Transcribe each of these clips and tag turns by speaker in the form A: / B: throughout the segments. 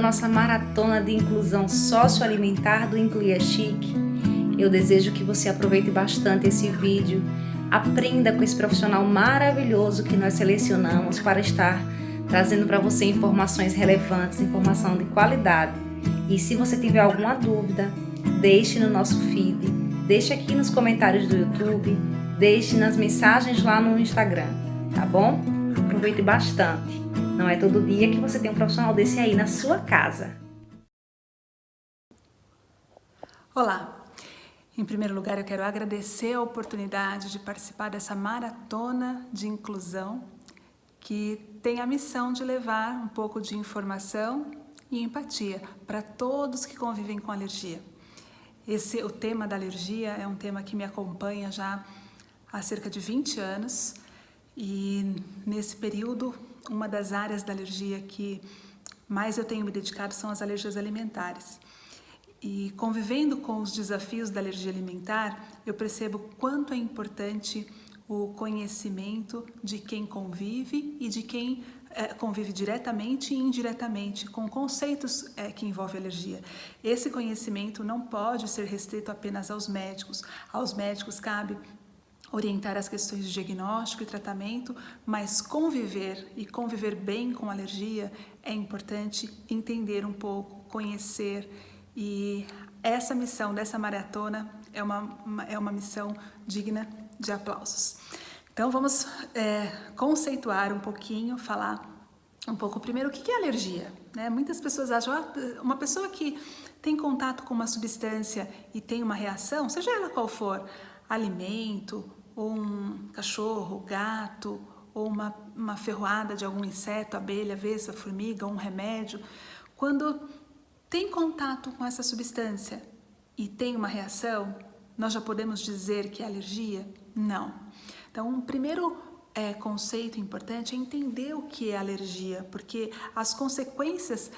A: nossa maratona de inclusão socioalimentar do Incluir Chic. Eu desejo que você aproveite bastante esse vídeo, aprenda com esse profissional maravilhoso que nós selecionamos para estar trazendo para você informações relevantes, informação de qualidade. E se você tiver alguma dúvida, deixe no nosso feed, deixe aqui nos comentários do YouTube, deixe nas mensagens lá no Instagram, tá bom? Aproveite bastante. Não é todo dia que você tem um profissional desse aí na sua casa.
B: Olá! Em primeiro lugar, eu quero agradecer a oportunidade de participar dessa maratona de inclusão que tem a missão de levar um pouco de informação e empatia para todos que convivem com alergia. O tema da alergia é um tema que me acompanha já há cerca de 20 anos e nesse período uma das áreas da alergia que mais eu tenho me dedicado são as alergias alimentares. E convivendo com os desafios da alergia alimentar, eu percebo quanto é importante o conhecimento de quem convive e de quem convive diretamente e indiretamente com conceitos que envolvem alergia. Esse conhecimento não pode ser restrito apenas aos médicos. Aos médicos cabe orientar as questões de diagnóstico e tratamento, mas conviver e conviver bem com alergia é importante entender um pouco, conhecer, e essa missão dessa maratona é uma missão digna de aplausos. Então vamos conceituar um pouquinho, falar um pouco primeiro o que é alergia, né? Muitas pessoas acham uma pessoa que tem contato com uma substância e tem uma reação, seja ela qual for, alimento, ou um cachorro, gato, ou uma ferroada de algum inseto, abelha, vespa, formiga, ou um remédio, quando tem contato com essa substância e tem uma reação, nós já podemos dizer que é alergia? Não. Então, um primeiro conceito importante é entender o que é alergia, porque as consequências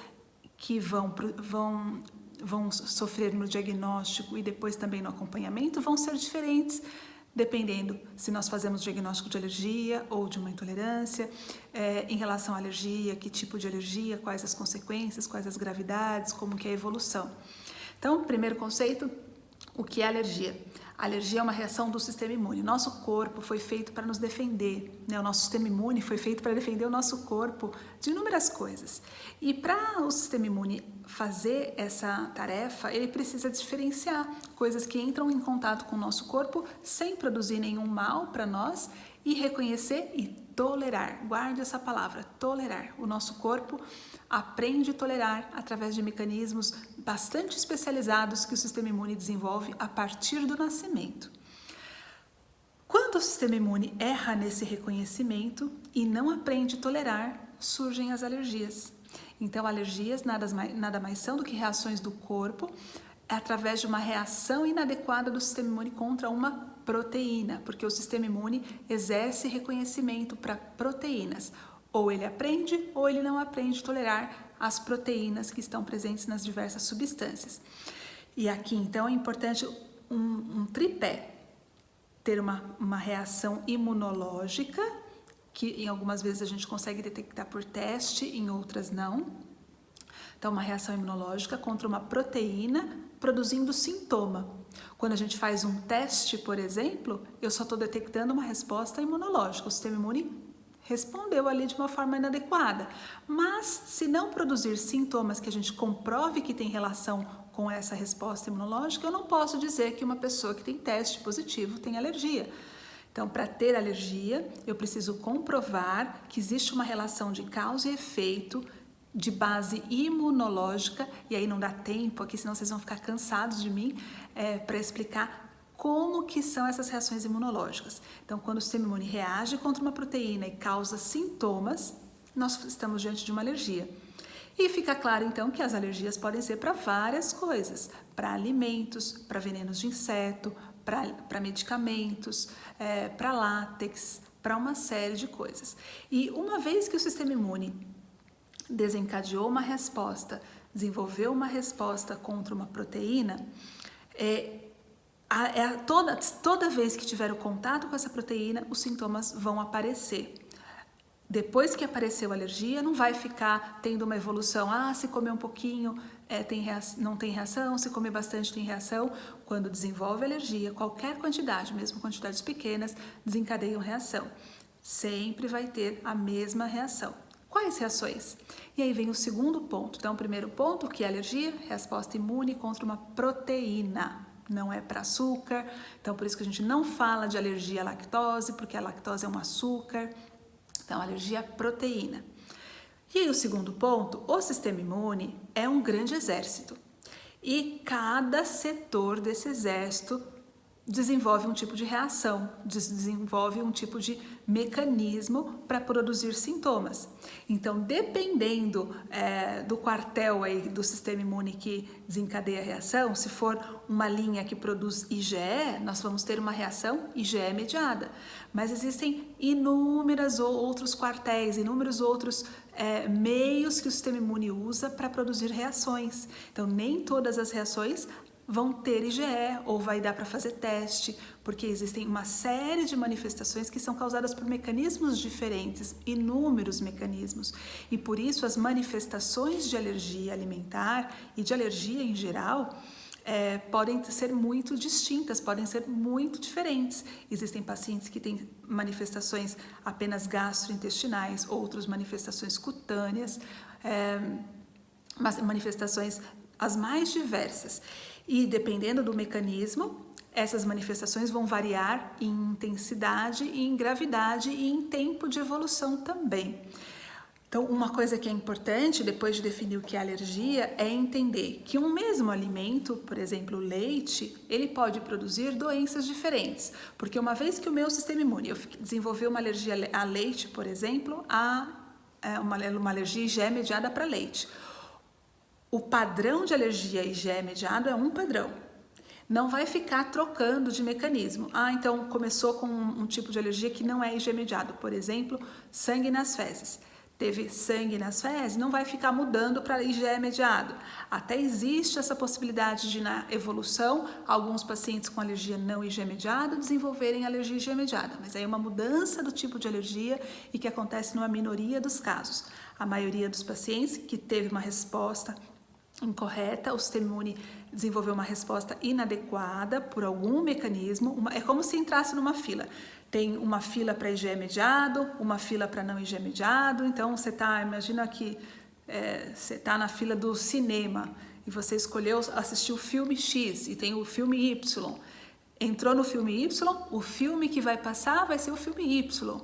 B: que vão sofrer no diagnóstico e depois também no acompanhamento vão ser diferentes, dependendo se nós fazemos diagnóstico de alergia ou de uma intolerância, em relação à alergia, que tipo de alergia, quais as consequências, quais as gravidades, como que é a evolução. Então, primeiro conceito, o que é alergia? A alergia é uma reação do sistema imune. Nosso corpo foi feito para nos defender, né? O nosso sistema imune foi feito para defender o nosso corpo de inúmeras coisas. E para o sistema imune fazer essa tarefa, ele precisa diferenciar coisas que entram em contato com o nosso corpo sem produzir nenhum mal para nós e reconhecer e tolerar. Guarde essa palavra, tolerar. O nosso corpo aprende a tolerar através de mecanismos bastante especializados que o sistema imune desenvolve a partir do nascimento. Quando o sistema imune erra nesse reconhecimento e não aprende a tolerar, surgem as alergias. Então, alergias nada mais são do que reações do corpo através de uma reação inadequada do sistema imune contra uma proteína, porque o sistema imune exerce reconhecimento para proteínas. Ou ele aprende ou ele não aprende a tolerar as proteínas que estão presentes nas diversas substâncias. E aqui, então, é importante um tripé. Ter uma reação imunológica, que em algumas vezes a gente consegue detectar por teste, em outras não. Então, uma reação imunológica contra uma proteína produzindo sintoma. Quando a gente faz um teste, por exemplo, eu só estou detectando uma resposta imunológica. O sistema imune respondeu ali de uma forma inadequada. Mas, se não produzir sintomas que a gente comprove que tem relação com essa resposta imunológica, eu não posso dizer que uma pessoa que tem teste positivo tem alergia. Então, para ter alergia, eu preciso comprovar que existe uma relação de causa e efeito de base imunológica, e aí não dá tempo aqui, senão vocês vão ficar cansados de mim, para explicar como que são essas reações imunológicas. Então, quando o sistema imune reage contra uma proteína e causa sintomas, nós estamos diante de uma alergia. E fica claro, então, que as alergias podem ser para várias coisas, para alimentos, para venenos de inseto, para medicamentos, para látex, para uma série de coisas. E uma vez que o sistema imune desencadeou uma resposta, desenvolveu uma resposta contra uma proteína, toda vez que tiver o contato com essa proteína, os sintomas vão aparecer. Depois que apareceu a alergia, não vai ficar tendo uma evolução. Se comer um pouquinho não tem reação, se comer bastante tem reação. Quando desenvolve alergia, qualquer quantidade, mesmo quantidades pequenas, desencadeiam reação. Sempre vai ter a mesma reação. Quais reações? E aí vem o segundo ponto. Então, o primeiro ponto, que é alergia, resposta imune contra uma proteína. Não é para açúcar, então por isso que a gente não fala de alergia à lactose, porque a lactose é um açúcar. Então, alergia à proteína. E aí o segundo ponto, o sistema imune é um grande exército. E cada setor desse exército desenvolve um tipo de reação, desenvolve um tipo de mecanismo para produzir sintomas. Então, dependendo do quartel aí do sistema imune que desencadeia a reação, se for uma linha que produz IgE, nós vamos ter uma reação IgE mediada. Mas existem inúmeros outros quartéis, inúmeros outros meios que o sistema imune usa para produzir reações. Então, nem todas as reações vão ter IgE ou vai dar para fazer teste, porque existem uma série de manifestações que são causadas por mecanismos diferentes, inúmeros mecanismos, e por isso as manifestações de alergia alimentar e de alergia em geral podem ser muito distintas, podem ser muito diferentes. Existem pacientes que têm manifestações apenas gastrointestinais, outros manifestações cutâneas, manifestações as mais diversas. E dependendo do mecanismo, essas manifestações vão variar em intensidade, em gravidade e em tempo de evolução também. Então, uma coisa que é importante, depois de definir o que é alergia, é entender que um mesmo alimento, por exemplo, o leite, ele pode produzir doenças diferentes. Porque uma vez que o meu sistema imune desenvolveu uma alergia a leite, por exemplo, uma alergia IgE mediada para leite. O padrão de alergia IgE mediado é um padrão. Não vai ficar trocando de mecanismo. Então começou com um tipo de alergia que não é IgE mediado. Por exemplo, sangue nas fezes. Teve sangue nas fezes, não vai ficar mudando para IgE mediado. Até existe essa possibilidade de, na evolução, alguns pacientes com alergia não IgE mediada desenvolverem alergia IgE mediada. Mas aí é uma mudança do tipo de alergia e que acontece numa minoria dos casos. A maioria dos pacientes que teve uma resposta incorreta, o sistema imune desenvolveu uma resposta inadequada por algum mecanismo. É como se entrasse numa fila. Tem uma fila para IgE mediado, uma fila para não IgE mediado. Então imagina que você está na fila do cinema e você escolheu assistir o filme X e tem o filme Y. Entrou no filme Y, o filme que vai passar vai ser o filme Y.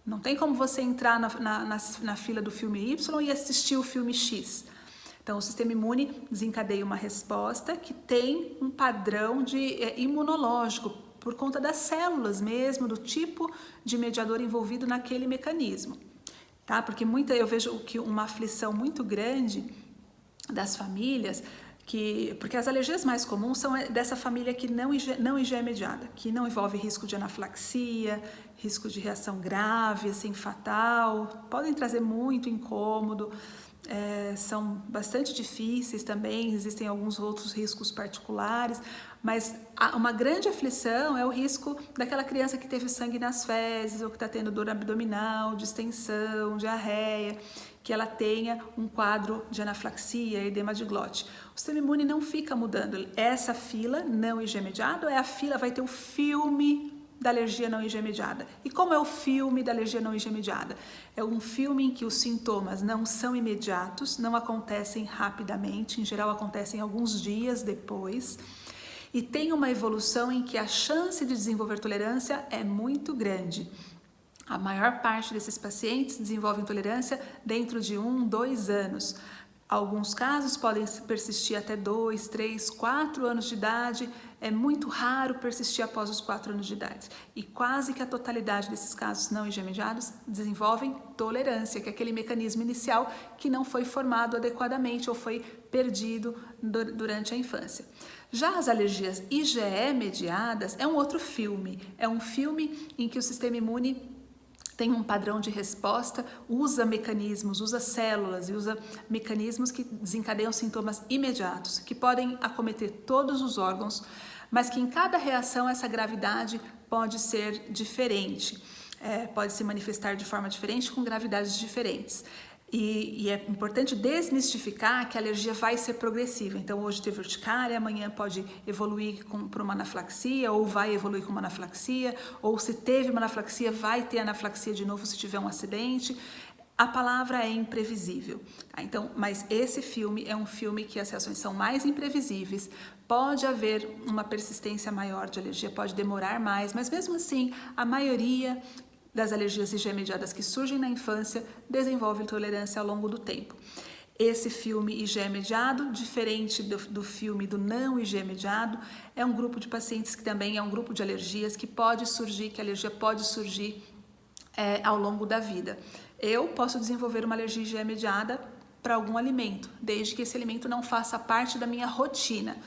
B: Não tem como você entrar na fila do filme Y e assistir o filme X. Então, o sistema imune desencadeia uma resposta que tem um padrão imunológico, por conta das células mesmo, do tipo de mediador envolvido naquele mecanismo. Tá? Porque eu vejo que uma aflição muito grande das famílias, porque as alergias mais comuns são dessa família que não IgE mediada, que não envolve risco de anafilaxia, risco de reação grave, assim, fatal, podem trazer muito incômodo. São bastante difíceis também, existem alguns outros riscos particulares, mas uma grande aflição é o risco daquela criança que teve sangue nas fezes ou que está tendo dor abdominal, distensão, diarreia, que ela tenha um quadro de anafilaxia, edema de glote. O sistema imune não fica mudando. Essa fila não IgE mediado vai ter o filme da alergia não IgE mediada. E como é o filme da alergia não IgE mediada? É um filme em que os sintomas não são imediatos, não acontecem rapidamente, em geral acontecem alguns dias depois, e tem uma evolução em que a chance de desenvolver tolerância é muito grande. A maior parte desses pacientes desenvolvem tolerância dentro de 1-2 anos. Alguns casos podem persistir até 2, 3, 4 anos de idade. É muito raro persistir após os 4 anos de idade. E quase que a totalidade desses casos não IgE mediados desenvolvem tolerância, que é aquele mecanismo inicial que não foi formado adequadamente ou foi perdido durante a infância. Já as alergias IgE mediadas é um outro filme. É um filme em que o sistema imune tem um padrão de resposta, usa mecanismos, usa células e usa mecanismos que desencadeiam sintomas imediatos, que podem acometer todos os órgãos, mas que em cada reação essa gravidade pode ser diferente. pode se manifestar de forma diferente, com gravidades diferentes. E é importante desmistificar que a alergia vai ser progressiva. Então, hoje teve urticária, amanhã pode evoluir para uma anafilaxia, ou vai evoluir com uma anafilaxia, ou se teve uma anafilaxia, vai ter anafilaxia de novo se tiver um acidente. A palavra é imprevisível. Então, mas esse filme é um filme que as reações são mais imprevisíveis, pode haver uma persistência maior de alergia, pode demorar mais, mas mesmo assim, a maioria das alergias IgE-mediadas que surgem na infância desenvolve tolerância ao longo do tempo. Esse filme IgE-mediado, diferente do filme do não IgE-mediado, é um grupo de pacientes que também é um grupo de alergias que a alergia pode surgir ao longo da vida. Eu posso desenvolver uma alergia IgE-mediada para algum alimento, desde que esse alimento não faça parte da minha rotina.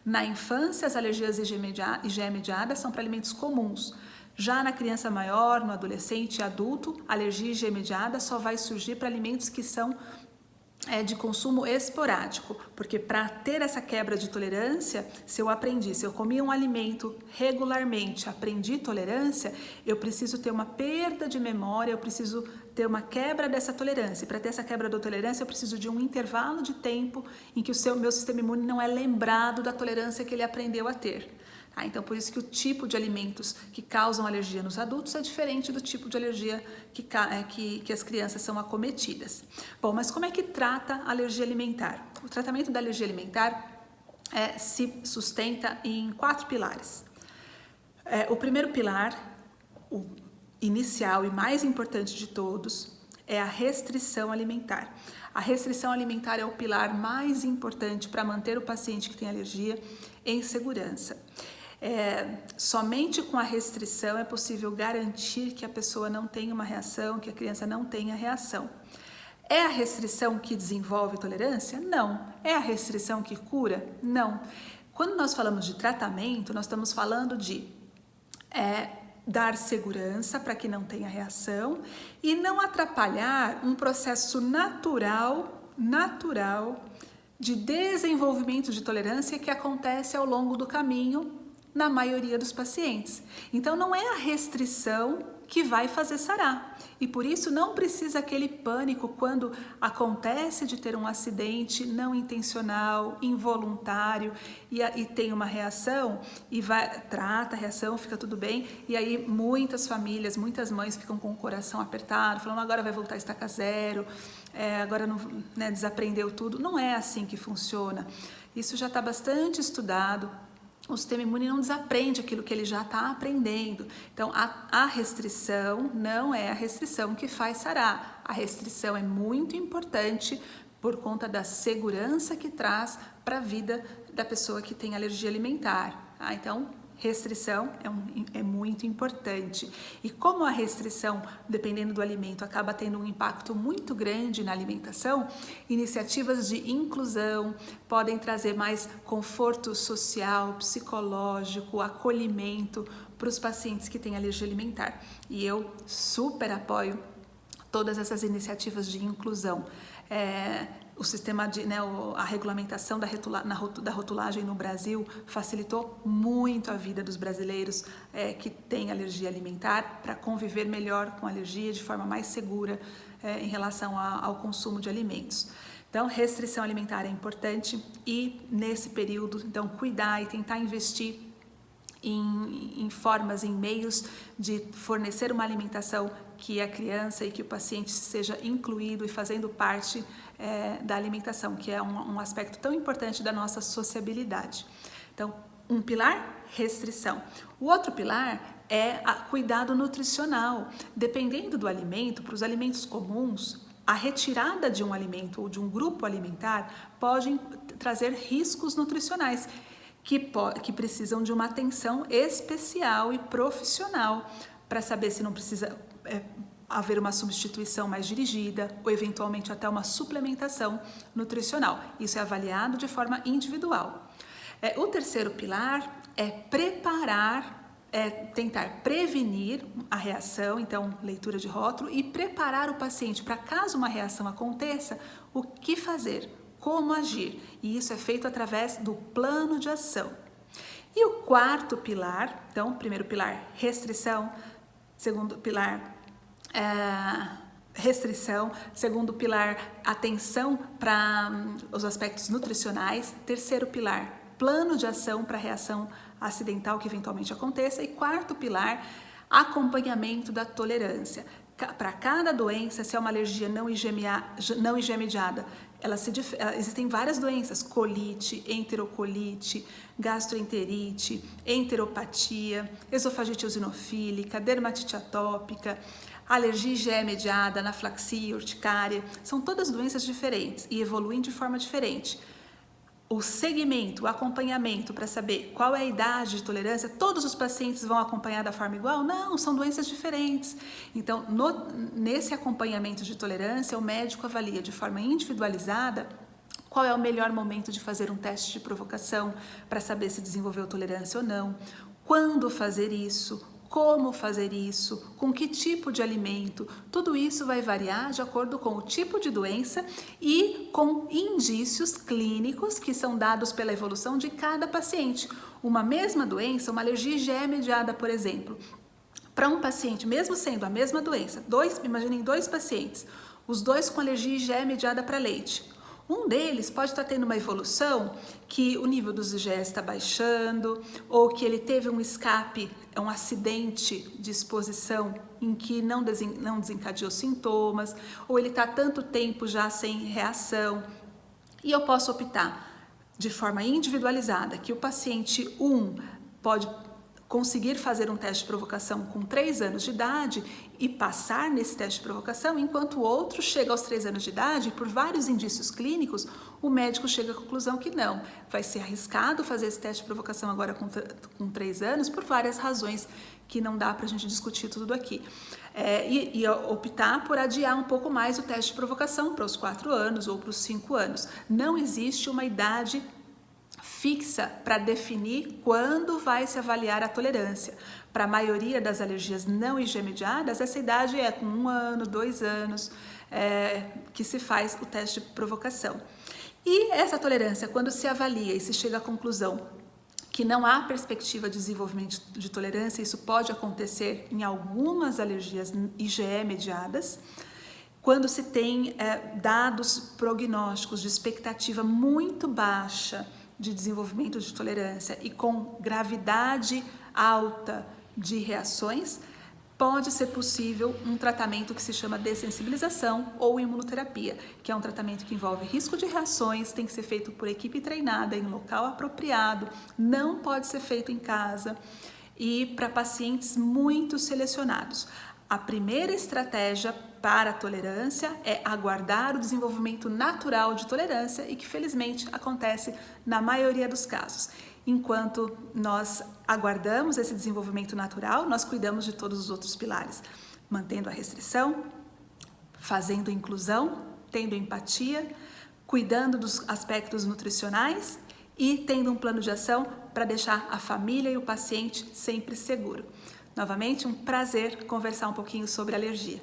B: Na infância, as alergias IgE-mediadas são para alimentos comuns. Já na criança maior, no adolescente e adulto, a alergia IgE-mediada só vai surgir para alimentos que são de consumo esporádico, porque para ter essa quebra de tolerância, se eu comia um alimento regularmente, aprendi tolerância, eu preciso ter uma perda de memória, eu preciso ter uma quebra dessa tolerância. Para ter essa quebra da tolerância, eu preciso de um intervalo de tempo em que meu sistema imune não é lembrado da tolerância que ele aprendeu a ter. Então, por isso que o tipo de alimentos que causam alergia nos adultos é diferente do tipo de alergia que as crianças são acometidas. Bom, mas como é que trata a alergia alimentar? O tratamento da alergia alimentar se sustenta em 4 pilares. O primeiro pilar, o inicial e mais importante de todos, é a restrição alimentar. A restrição alimentar é o pilar mais importante para manter o paciente que tem alergia em segurança. Somente com a restrição é possível garantir que a pessoa não tenha uma reação, que a criança não tenha reação. É a restrição que desenvolve tolerância? Não. É a restrição que cura? Não. Quando nós falamos de tratamento, nós estamos falando de dar segurança para que não tenha reação e não atrapalhar um processo natural de desenvolvimento de tolerância que acontece ao longo do caminho na maioria dos pacientes. Então, não é a restrição que vai fazer sarar. E por isso não precisa aquele pânico quando acontece de ter um acidente não intencional, involuntário, e tem uma reação, e trata a reação, fica tudo bem, e aí muitas famílias, muitas mães ficam com o coração apertado, falando agora vai voltar a estaca zero, agora não, desaprendeu tudo. Não é assim que funciona. Isso já está bastante estudado. O sistema imune não desaprende aquilo que ele já está aprendendo. Então, a restrição não é a restrição que faz sarar. A restrição é muito importante por conta da segurança que traz para a vida da pessoa que tem alergia alimentar. Então, restrição é muito importante. E como a restrição, dependendo do alimento, acaba tendo um impacto muito grande na alimentação, iniciativas de inclusão podem trazer mais conforto social, psicológico, acolhimento para os pacientes que têm alergia alimentar. E eu super apoio todas essas iniciativas de inclusão. O sistema a regulamentação da rotulagem no Brasil facilitou muito a vida dos brasileiros que têm alergia alimentar para conviver melhor com a alergia de forma mais segura em relação ao consumo de alimentos. Então, restrição alimentar é importante e nesse período, então, cuidar e tentar investir em formas, em meios de fornecer uma alimentação que a criança e que o paciente seja incluído e fazendo parte da alimentação, que é um aspecto tão importante da nossa sociabilidade. Então, um pilar, restrição. O outro pilar é cuidado nutricional. Dependendo do alimento, para os alimentos comuns, a retirada de um alimento ou de um grupo alimentar pode trazer riscos nutricionais que precisam de uma atenção especial e profissional para saber se não precisa haver uma substituição mais dirigida ou eventualmente até uma suplementação nutricional. Isso é avaliado de forma individual. O terceiro pilar é tentar prevenir a reação, então leitura de rótulo, e preparar o paciente para caso uma reação aconteça, o que fazer, como agir. E isso é feito através do plano de ação. E o quarto pilar, então, primeiro pilar, restrição, Segundo pilar, restrição. Segundo pilar, atenção para os aspectos nutricionais. Terceiro pilar, plano de ação para reação acidental que eventualmente aconteça. E quarto pilar, acompanhamento da tolerância. Para cada doença, se é uma alergia não IgE-mediada, existem várias doenças: colite, enterocolite, gastroenterite, enteropatia, esofagite eosinofílica, dermatite atópica, alergia IgE-mediada, anafilaxia, urticária. São todas doenças diferentes e evoluem de forma diferente. O segmento, o acompanhamento para saber qual é a idade de tolerância, todos os pacientes vão acompanhar da forma igual? Não, são doenças diferentes. Então, nesse acompanhamento de tolerância, o médico avalia de forma individualizada qual é o melhor momento de fazer um teste de provocação para saber se desenvolveu tolerância ou não, quando fazer isso, como fazer isso, com que tipo de alimento. Tudo isso vai variar de acordo com o tipo de doença e com indícios clínicos que são dados pela evolução de cada paciente. Uma mesma doença, uma alergia IgE-mediada, por exemplo, para um paciente, mesmo sendo a mesma doença, imaginem 2 pacientes, os 2 com alergia IgE-mediada para leite. Um deles pode estar tendo uma evolução que o nível dos IgE está baixando, ou que ele teve um escape, um acidente de exposição em que não desencadeou sintomas, ou ele está tanto tempo já sem reação. E eu posso optar de forma individualizada que o paciente 1 pode conseguir fazer um teste de provocação com 3 anos de idade e passar nesse teste de provocação, enquanto o outro chega aos 3 anos de idade e por vários indícios clínicos, o médico chega à conclusão que não, vai ser arriscado fazer esse teste de provocação agora com 3 anos por várias razões que não dá para a gente discutir tudo aqui. E optar por adiar um pouco mais o teste de provocação para os 4 anos ou para os 5 anos. Não existe uma idade fixa para definir quando vai se avaliar a tolerância. Para a maioria das alergias não IgE-mediadas, essa idade é com 1 ano, 2 anos, que se faz o teste de provocação. E essa tolerância, quando se avalia e se chega à conclusão que não há perspectiva de desenvolvimento de tolerância, isso pode acontecer em algumas alergias IgE-mediadas, quando se tem dados prognósticos de expectativa muito baixa de desenvolvimento de tolerância e com gravidade alta de reações, pode ser possível um tratamento que se chama dessensibilização ou imunoterapia, que é um tratamento que envolve risco de reações, tem que ser feito por equipe treinada, em local apropriado, não pode ser feito em casa e para pacientes muito selecionados. A primeira estratégia para a tolerância é aguardar o desenvolvimento natural de tolerância e que felizmente acontece na maioria dos casos. Enquanto nós aguardamos esse desenvolvimento natural, nós cuidamos de todos os outros pilares, mantendo a restrição, fazendo inclusão, tendo empatia, cuidando dos aspectos nutricionais e tendo um plano de ação para deixar a família e o paciente sempre seguro. Novamente, um prazer conversar um pouquinho sobre alergia.